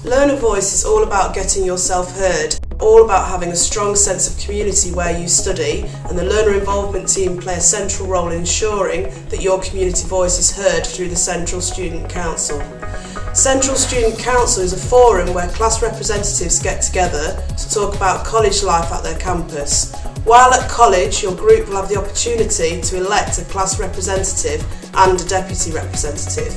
Learner Voice is all about getting yourself heard, all about having a strong sense of community where you study, and the Learner Involvement Team play a central role in ensuring that your community voice is heard through the Central Student Council. Central Student Council is a forum where class representatives get together to talk about college life at their campus. While at college, your group will have the opportunity to elect a class representative and a deputy representative.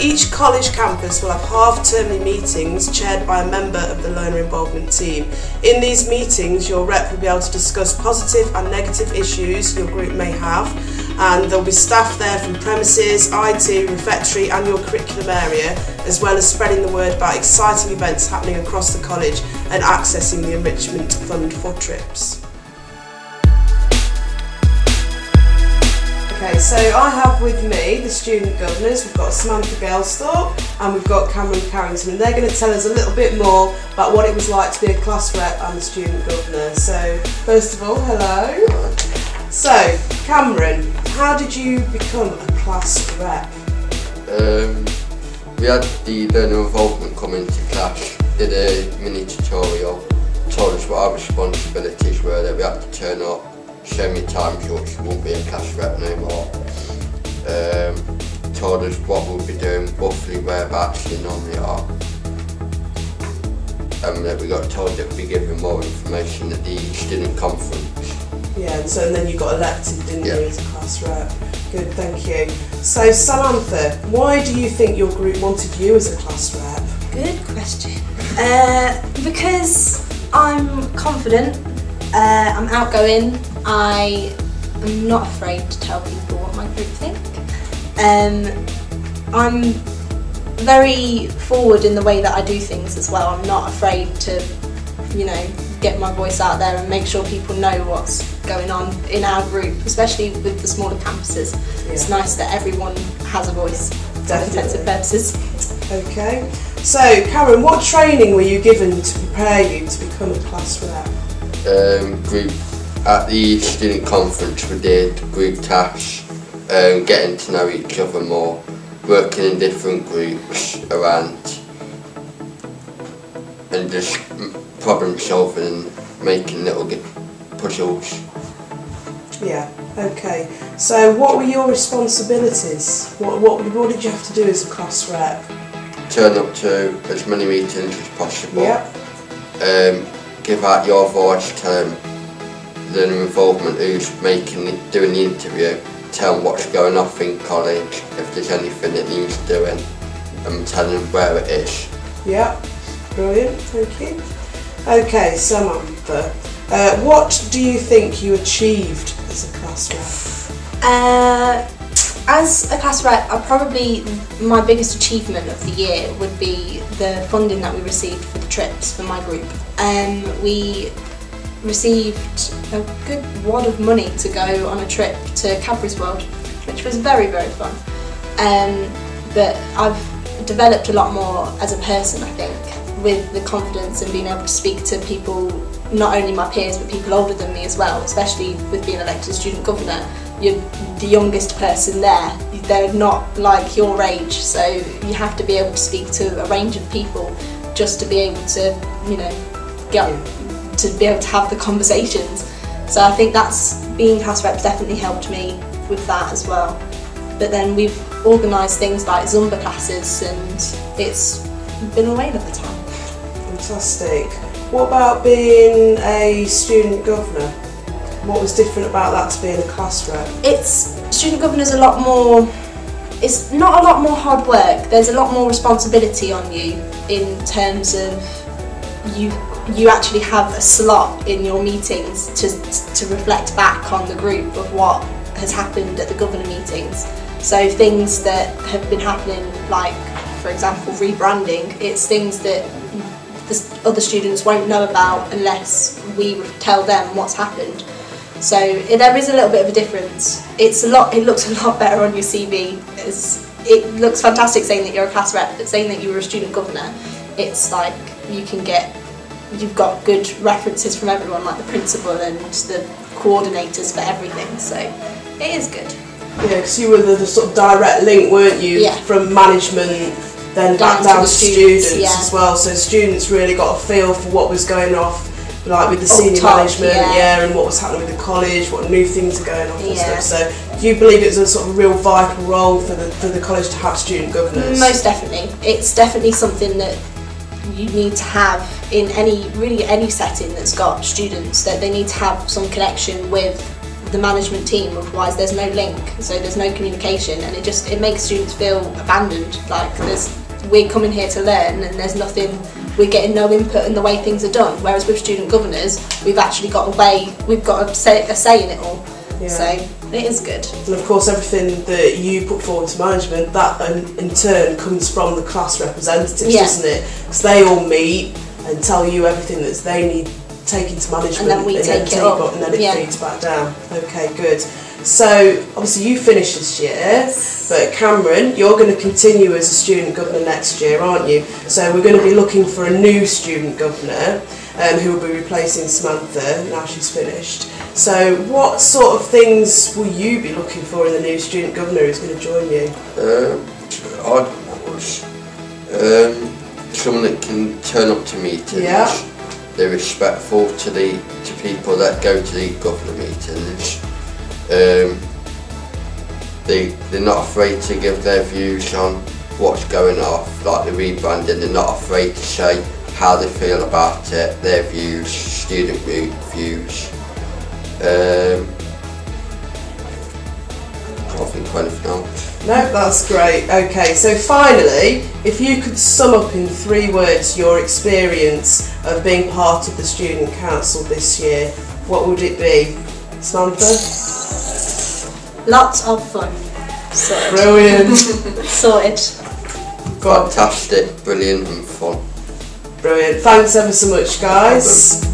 Each college campus will have half-termly meetings chaired by a member of the Learner Involvement Team. In these meetings, your rep will be able to discuss positive and negative issues your group may have, and there will be staff there from premises, IT, refectory and your curriculum area, as well as spreading the word about exciting events happening across the college and accessing the Enrichment Fund for trips. Okay, so I have with me the student governors. We've got Samantha Galesthorpe and we've got Cameron Carrington, and they're going to tell us a little bit more about what it was like to be a class rep and the student governor. So, first of all, hello. So, Cameron, how did you become a class rep? We had the Learner Involvement come into class, did a mini tutorial, told us what our responsibilities were, that we had to turn up, show me time sheets, we won't be a class rep no more. Told us what we'll be doing, roughly whereabouts we normally are. And we got told that we'd be given more information at the student conference. Yeah, and then you got elected, didn't you, as a class rep? Good, thank you. So Samantha, why do you think your group wanted you as a class rep? Good question. Because I'm confident, I'm outgoing, I am not afraid to tell people what my group think. I'm very forward in the way that I do things as well. I'm not afraid to, get my voice out there and make sure people know what's going on in our group, especially with the smaller campuses. Yeah. It's nice that everyone has a voice for all intents and purposes. Okay. So, Karen, what training were you given to prepare you to become a class rep? Group at the student conference we did group tasks, getting to know each other more, working in different groups around, and just problem solving and making little puzzles. Yeah, okay. So what were your responsibilities? What did you have to do as a class rep? Turn up to as many meetings as possible. Yep. Give out your voice, tell them Learner Involvement who's doing the interview, tell them what's going off in college, if there's anything it needs doing, and tell them where it is. Yeah, brilliant, thank you. Okay, Samantha, what do you think you achieved as a class rep? As a class rep, my biggest achievement of the year would be the funding that we received for the trips for my group. We received a good wad of money to go on a trip to Cadbury's World, which was very, very fun. But I've developed a lot more as a person, I think, with the confidence and being able to speak to people, not only my peers but people older than me as well, especially with being elected student governor. You're the youngest person there, they're not like your age, so you have to be able to speak to a range of people just to be able to, be able to have the conversations. So I think being class rep's definitely helped me with that as well. But then we've organised things like Zumba classes and it's been a whale of the time. Fantastic. What about being a student governor? What was different about that to being a class rep? Student governor's it's not a lot more hard work, there's a lot more responsibility on you in terms of you actually have a slot in your meetings to reflect back on the group of what has happened at the governor meetings. So things that have been happening, like for example rebranding, it's things that the other students won't know about unless we tell them what's happened. So there is a little bit of a difference. It looks a lot better on your CV. It looks fantastic saying that you're a class rep, but saying that you were a student governor, it's like you've got good references from everyone, like the principal and the coordinators for everything, so it is good. Yeah, because you were the sort of direct link, weren't you, yeah, from management then back down to students yeah. as well. So students really got a feel for what was going off, like with the senior top, management, yeah. and what was happening with the college, what new things are going on and Yeah. stuff. So do you believe it's a sort of real vital role for the college to have student governors? Most definitely. It's definitely something that you need to have in any setting that's got students, that they need to have some connection with the management team, otherwise there's no link, so there's no communication, and it makes students feel abandoned, like we're coming here to learn and there's nothing, we're getting no input in the way things are done, whereas with student governors we've actually got we've got a say in it all. Yeah. So it is good. And of course everything that you put forward to management, that in turn comes from the class representatives, Yeah. doesn't it? Because they all meet and tell you everything that they need taken to management, And then we take it up. and then it Yeah. feeds back down. Okay, good. So obviously you finished this year, but Cameron, you're going to continue as a student governor next year, aren't you? So we're going to be looking for a new student governor who will be replacing Samantha now she's finished. So what sort of things will you be looking for in the new student governor who's going to join you? Someone that can turn up to meetings. Yeah. They're respectful to people that go to the governor meetings. They're not afraid to give their views on what's going off, like the rebranding. They're not afraid to say how they feel about it, their views, student views. Can't think of anything else. No, that's great. Okay, so finally, if you could sum up in 3 words your experience of being part of the Student Council this year, what would it be? Samantha? Lots of fun. Sorted. Brilliant. Sorted. God, Fantastic, brilliant and fun. brilliant. Thanks ever so much, guys.